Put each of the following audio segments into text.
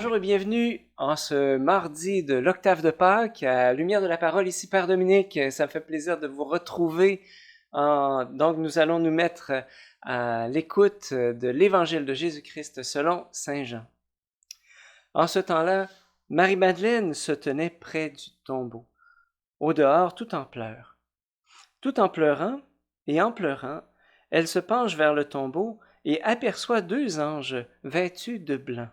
Bonjour et bienvenue en ce mardi de l'Octave de Pâques à Lumière de la Parole. Ici Père Dominique, ça me fait plaisir de vous retrouver. Donc nous allons nous mettre à l'écoute de l'Évangile de Jésus-Christ selon Saint Jean. En ce temps-là, Marie-Madeleine se tenait près du tombeau, au dehors tout en pleurs. Tout en pleurant, elle se penche vers le tombeau et aperçoit deux anges vêtus de blanc.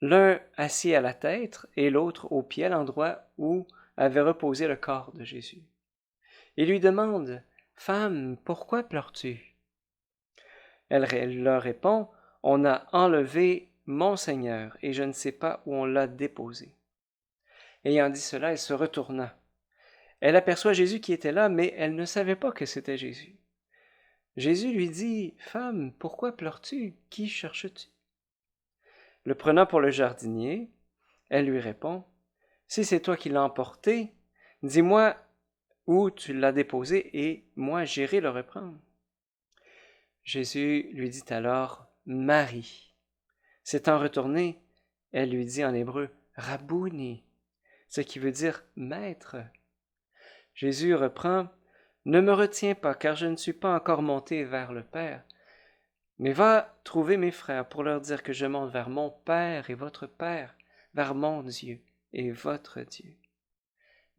L'un assis à la tête et l'autre au pied, à l'endroit où avait reposé le corps de Jésus. Il lui demande « Femme, pourquoi pleures-tu » Elle leur répond « On a enlevé mon Seigneur et je ne sais pas où on l'a déposé. » Ayant dit cela, elle se retourna. Elle aperçoit Jésus qui était là, mais elle ne savait pas que c'était Jésus. Jésus lui dit « Femme, pourquoi pleures-tu? Qui cherches-tu » Le prenant pour le jardinier, elle lui répond « Si c'est toi qui l'as emporté, dis-moi où tu l'as déposé et moi j'irai le reprendre. » Jésus lui dit alors « Marie ». S'étant retournée, elle lui dit en hébreu « Rabouni », ce qui veut dire « maître ». Jésus reprend « Ne me retiens pas, car je ne suis pas encore monté vers le Père. Mais va trouver mes frères pour leur dire que je monte vers mon Père et votre Père, vers mon Dieu et votre Dieu. »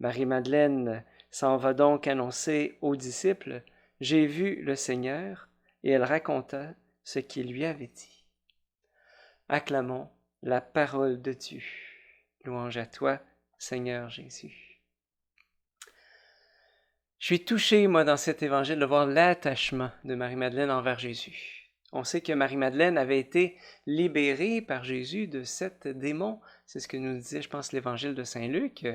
Marie-Madeleine s'en va donc annoncer aux disciples « J'ai vu le Seigneur » et elle raconta ce qu'il lui avait dit. Acclamons la parole de Dieu. Louange à toi, Seigneur Jésus. Je suis touché, moi, dans cet évangile, de voir l'attachement de Marie-Madeleine envers Jésus. On sait que Marie-Madeleine avait été libérée par Jésus de 7 démons. C'est ce que nous disait, je pense, l'évangile de Saint Luc.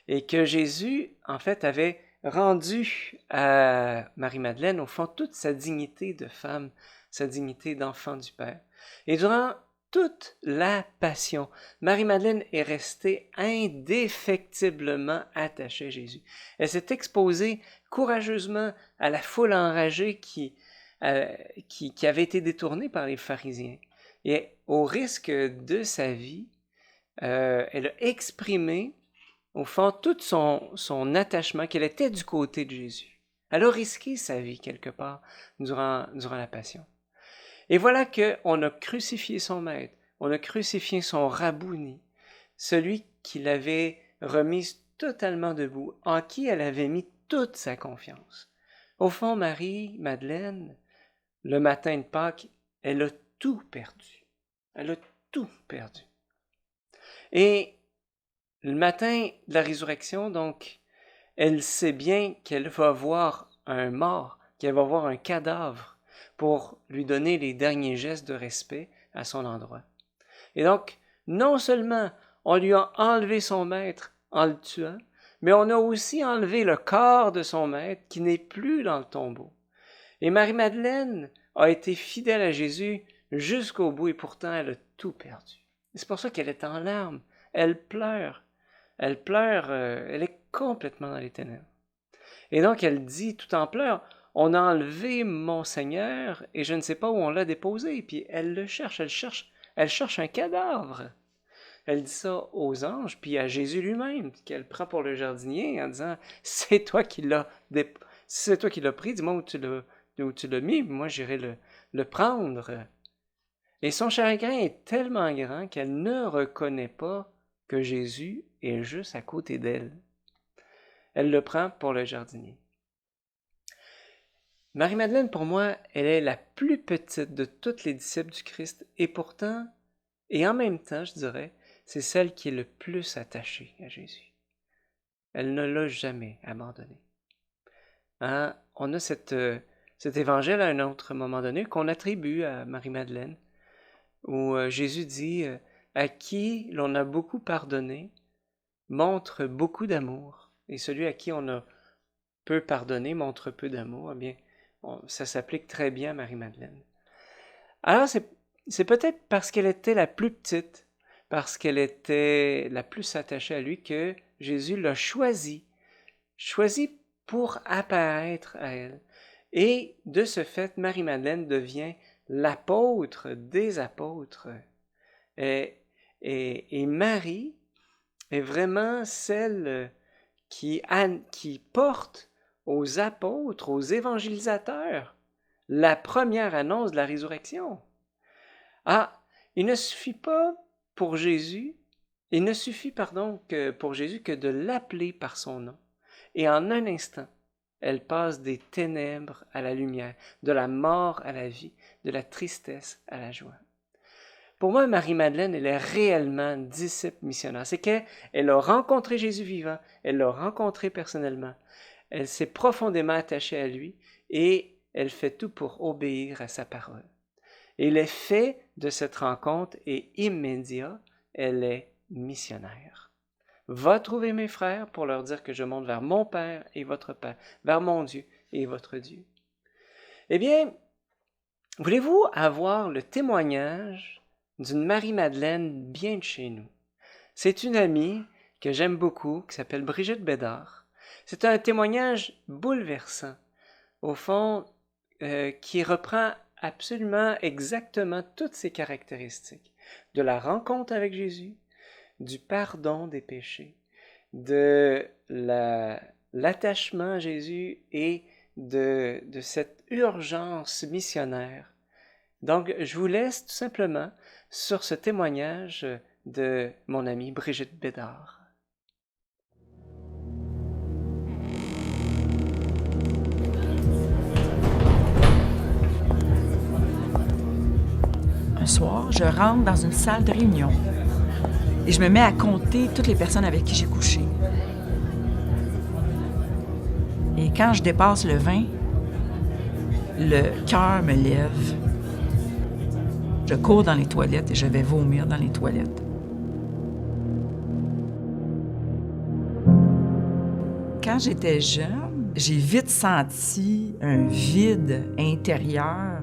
Et que Jésus, en fait, avait rendu à Marie-Madeleine, au fond, toute sa dignité de femme, sa dignité d'enfant du Père. Et durant toute la passion, Marie-Madeleine est restée indéfectiblement attachée à Jésus. Elle s'est exposée courageusement à la foule enragée qui avait été détournée par les pharisiens. Et au risque de sa vie, elle a exprimé, au fond, tout son attachement, qu'elle était du côté de Jésus. Elle a risqué sa vie quelque part durant la passion. Et voilà qu'on a crucifié son maître, on a crucifié son rabouni, celui qui l'avait remise totalement debout, en qui elle avait mis toute sa confiance. Au fond, Marie-Madeleine, le matin de Pâques, elle a tout perdu. Elle a tout perdu. Et le matin de la résurrection, donc, elle sait bien qu'elle va voir un mort, qu'elle va voir un cadavre pour lui donner les derniers gestes de respect à son endroit. Et donc, non seulement on lui a enlevé son maître en le tuant, mais on a aussi enlevé le corps de son maître qui n'est plus dans le tombeau. Et Marie-Madeleine a été fidèle à Jésus jusqu'au bout et pourtant elle a tout perdu. Et c'est pour ça qu'elle est en larmes, elle pleure. Elle pleure, elle est complètement dans les ténèbres. Et donc elle dit tout en pleurs, on a enlevé mon Seigneur et je ne sais pas où on l'a déposé. Puis elle le cherche, elle cherche un cadavre. Elle dit ça aux anges, puis à Jésus lui-même, qu'elle prend pour le jardinier en disant, c'est toi qui l'as pris, dis-moi où tu l'as mis, moi j'irai le prendre. Et son chagrin est tellement grand qu'elle ne reconnaît pas que Jésus est juste à côté d'elle. Elle le prend pour le jardinier. Marie-Madeleine, pour moi, elle est la plus petite de toutes les disciples du Christ et pourtant, et en même temps, je dirais, c'est celle qui est le plus attachée à Jésus. Elle ne l'a jamais abandonné. Hein? On a cet évangile à un autre moment donné qu'on attribue à Marie-Madeleine, où Jésus dit « À qui l'on a beaucoup pardonné, montre beaucoup d'amour, et celui à qui on a peu pardonné montre peu d'amour. » Eh bien, ça s'applique très bien à Marie-Madeleine. Alors, c'est peut-être parce qu'elle était la plus petite, parce qu'elle était la plus attachée à lui, que Jésus l'a choisi pour apparaître à elle. Et de ce fait, Marie-Madeleine devient l'apôtre des apôtres. Et Marie est vraiment celle qui porte aux apôtres, aux évangélisateurs, la première annonce de la résurrection. Ah, il ne suffit pour Jésus que de l'appeler par son nom. Et en un instant, elle passe des ténèbres à la lumière, de la mort à la vie, de la tristesse à la joie. Pour moi, Marie-Madeleine, elle est réellement disciple missionnaire. C'est qu'elle a rencontré Jésus vivant, elle l'a rencontré personnellement, elle s'est profondément attachée à lui et elle fait tout pour obéir à sa parole. Et l'effet de cette rencontre est immédiat, elle est missionnaire. Va trouver mes frères pour leur dire que je monte vers mon Père et votre Père, vers mon Dieu et votre Dieu. Eh bien, voulez-vous avoir le témoignage d'une Marie-Madeleine bien de chez nous? C'est une amie que j'aime beaucoup, qui s'appelle Brigitte Bédard. C'est un témoignage bouleversant, au fond, qui reprend absolument exactement toutes ces caractéristiques, de la rencontre avec Jésus, du pardon des péchés, de l'attachement à Jésus et de cette urgence missionnaire. Donc, je vous laisse tout simplement sur ce témoignage de mon amie Brigitte Bédard. Un soir, je rentre dans une salle de réunion et je me mets à compter toutes les personnes avec qui j'ai couché. Et quand je dépasse le 20, le cœur me lève. Je cours dans les toilettes et je vais vomir dans les toilettes. Quand j'étais jeune, j'ai vite senti un vide intérieur,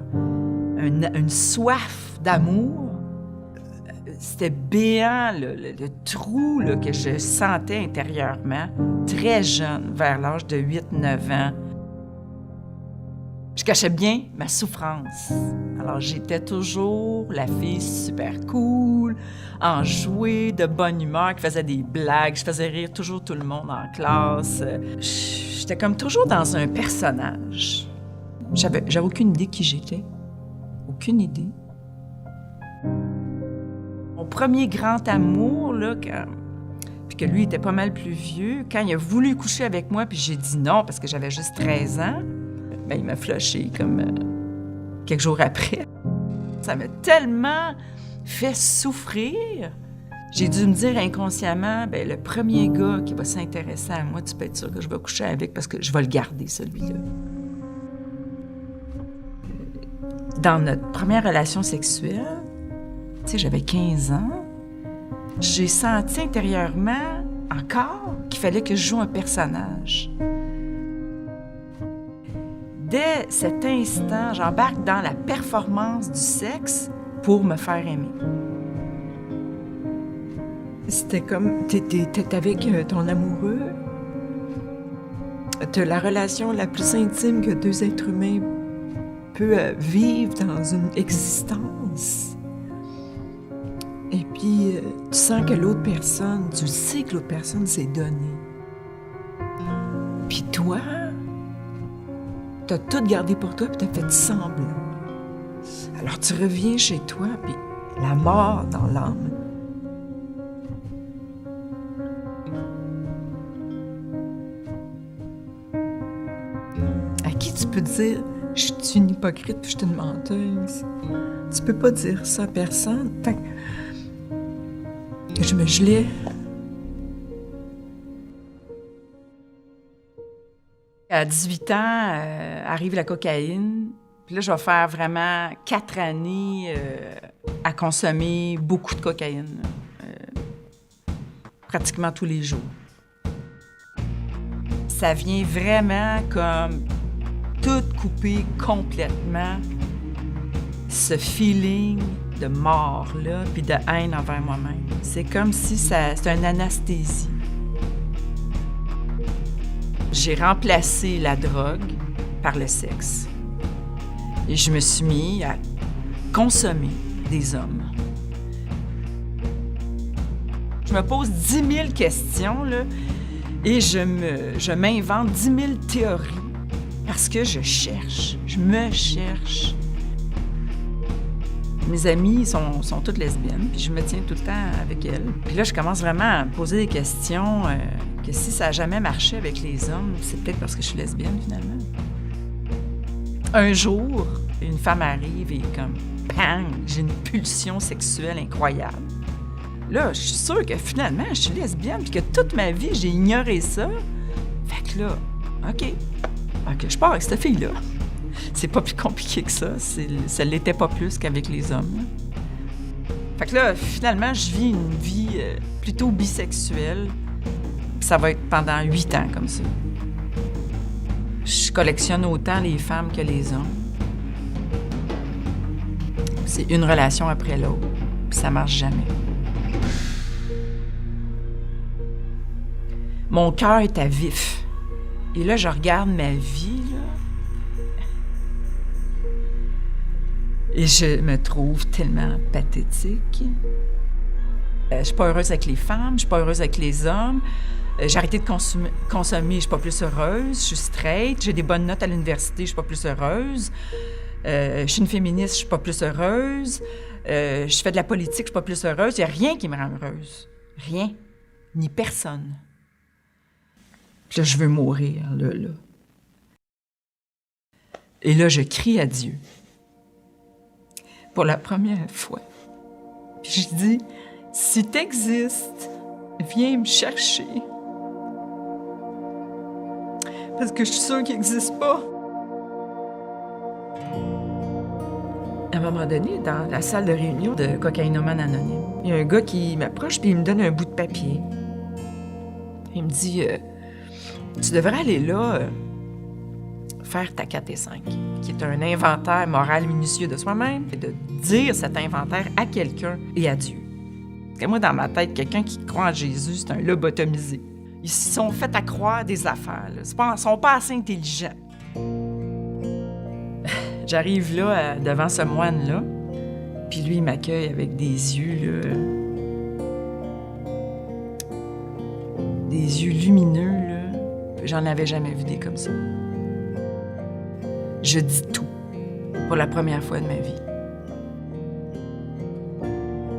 une soif d'amour. C'était béant, le trou là, que je sentais intérieurement, très jeune, vers l'âge de 8-9 ans. Je cachais bien ma souffrance. Alors, j'étais toujours la fille super cool, enjouée, de bonne humeur, qui faisait des blagues. Je faisais rire toujours tout le monde en classe. J'étais comme toujours dans un personnage. J'avais aucune idée qui j'étais. Aucune idée. Mon premier grand amour, là, puis que lui était pas mal plus vieux, quand il a voulu coucher avec moi, puis j'ai dit non parce que j'avais juste 13 ans, ben, il m'a flushé comme quelques jours après. Ça m'a tellement fait souffrir. J'ai dû me dire inconsciemment, ben, le premier gars qui va s'intéresser à moi, tu peux être sûr que je vais coucher avec parce que je vais le garder, celui-là. Dans notre première relation sexuelle, tu sais, j'avais 15 ans, j'ai senti intérieurement encore qu'il fallait que je joue un personnage. Dès cet instant, j'embarque dans la performance du sexe pour me faire aimer. C'était comme, t'es avec ton amoureux, t'as la relation la plus intime que deux êtres humains peuvent vivre dans une existence. Et puis, tu sens que l'autre personne, tu sais que l'autre personne s'est donnée. Puis toi, t'as tout gardé pour toi, puis t'as fait semblant. Alors tu reviens chez toi, puis la mort dans l'âme. À qui tu peux dire « Je suis une hypocrite, puis je suis une menteuse ». Tu peux pas dire ça à personne. Fait que je me gelais. À 18 ans, arrive la cocaïne. Puis là, je vais faire vraiment 4 années à consommer beaucoup de cocaïne. Pratiquement tous les jours. Ça vient vraiment comme tout couper complètement ce feeling de mort-là, puis de haine envers moi-même. C'est comme si c'était une anesthésie. J'ai remplacé la drogue par le sexe. Et je me suis mis à consommer des hommes. Je me pose 10 000 questions, là, et je m'invente 10 000 théories parce que je me cherche. Mes amies sont toutes lesbiennes, puis je me tiens tout le temps avec elles. Puis là, je commence vraiment à me poser des questions que si ça n'a jamais marché avec les hommes, c'est peut-être parce que je suis lesbienne, finalement. Un jour, une femme arrive et comme, bang, j'ai une pulsion sexuelle incroyable. Là, je suis sûre que finalement, je suis lesbienne, puis que toute ma vie, j'ai ignoré ça. Fait que là, OK, je pars avec cette fille-là. C'est pas plus compliqué que ça. Ça l'était pas plus qu'avec les hommes. Fait que là, finalement, je vis une vie plutôt bisexuelle. Puis ça va être pendant 8 ans comme ça. Je collectionne autant les femmes que les hommes. C'est une relation après l'autre. Puis ça marche jamais. Mon cœur est à vif. Et là, je regarde ma vie, là. Et je me trouve tellement pathétique. Je suis pas heureuse avec les femmes, je suis pas heureuse avec les hommes. J'ai arrêté de consommer, je suis pas plus heureuse. Je suis straight, j'ai des bonnes notes à l'université, je suis pas plus heureuse. Je suis une féministe, je suis pas plus heureuse. Je fais de la politique, je suis pas plus heureuse. Il y a rien qui me rend heureuse. Rien. Ni personne. Puis là, je veux mourir, là. Et là, je crie à Dieu. Pour la première fois. Puis je dis, si t'existes, viens me chercher. Parce que je suis sûre qu'il n'existe pas. À un moment donné, dans la salle de réunion de Cocaïnomane Anonyme, il y a un gars qui m'approche puis il me donne un bout de papier. Il me dit, tu devrais aller là faire ta 4 et 5, qui est un inventaire moral minutieux de soi-même, et de dire cet inventaire à quelqu'un et à Dieu. Et moi, dans ma tête, quelqu'un qui croit en Jésus, c'est un lobotomisé. Ils se sont fait à croire des affaires. Ils ne sont pas assez intelligents. J'arrive là, devant ce moine-là, puis lui, il m'accueille avec des yeux, là, des yeux lumineux, là. J'en avais jamais vu des comme ça. Je dis tout, pour la première fois de ma vie.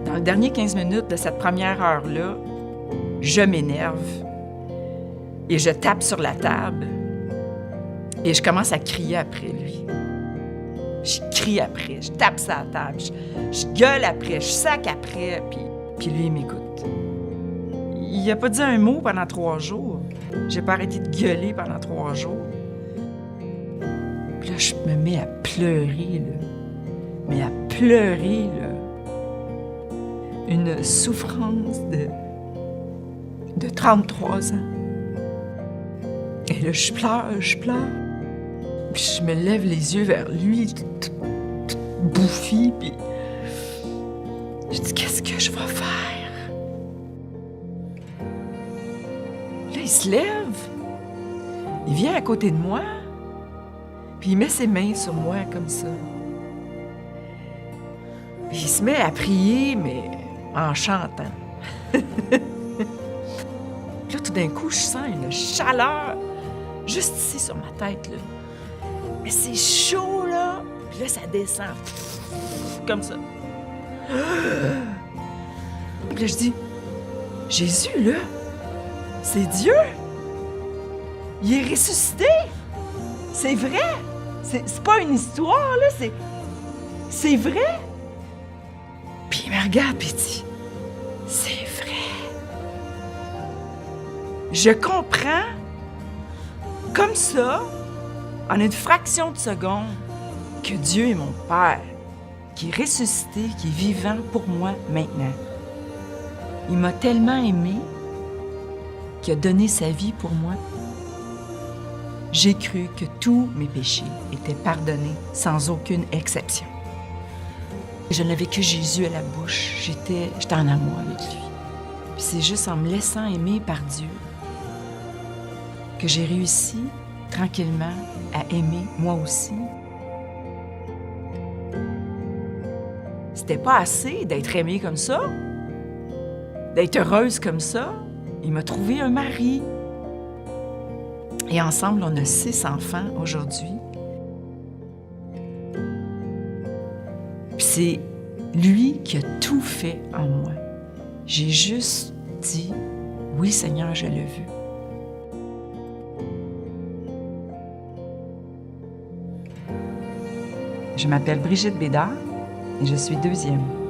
Dans les derniers 15 minutes de cette première heure-là, je m'énerve et je tape sur la table et je commence à crier après lui. Je crie après, je tape sur la table, je gueule après, je sac après, puis lui, il m'écoute. Il n'a pas dit un mot pendant 3 jours. J'ai pas arrêté de gueuler pendant 3 jours. Puis là, je me mets à pleurer, là. Mais à pleurer, là. Une souffrance de 33 ans. Et là, je pleure. Puis je me lève les yeux vers lui, tout bouffi, puis je dis, qu'est-ce que je vais faire? Là, il se lève, il vient à côté de moi, puis il met ses mains sur moi comme ça. Puis il se met à prier, mais en chantant. Là, tout d'un coup, je sens une chaleur juste ici sur ma tête, là. Mais c'est chaud, là. Puis là, ça descend. Comme ça. Puis là, je dis, Jésus, là, c'est Dieu. Il est ressuscité. C'est vrai. C'est pas une histoire, là. C'est vrai. Puis il me regarde et dit, c'est vrai. Je comprends, comme ça, en une fraction de seconde, que Dieu est mon Père, qui est ressuscité, qui est vivant pour moi maintenant. Il m'a tellement aimé qu'il a donné sa vie pour moi. J'ai cru que tous mes péchés étaient pardonnés sans aucune exception. Je n'avais que Jésus à la bouche. J'étais en amour avec lui. Puis c'est juste en me laissant aimer par Dieu que j'ai réussi tranquillement à aimer moi aussi. C'était pas assez d'être aimé comme ça. d'être heureuse comme ça. Il m'a trouvé un mari. Et ensemble, on a 6 enfants aujourd'hui. Puis c'est lui qui a tout fait en moi. J'ai juste dit, oui Seigneur, je le veux. Je m'appelle Brigitte Bédard et je suis 2e.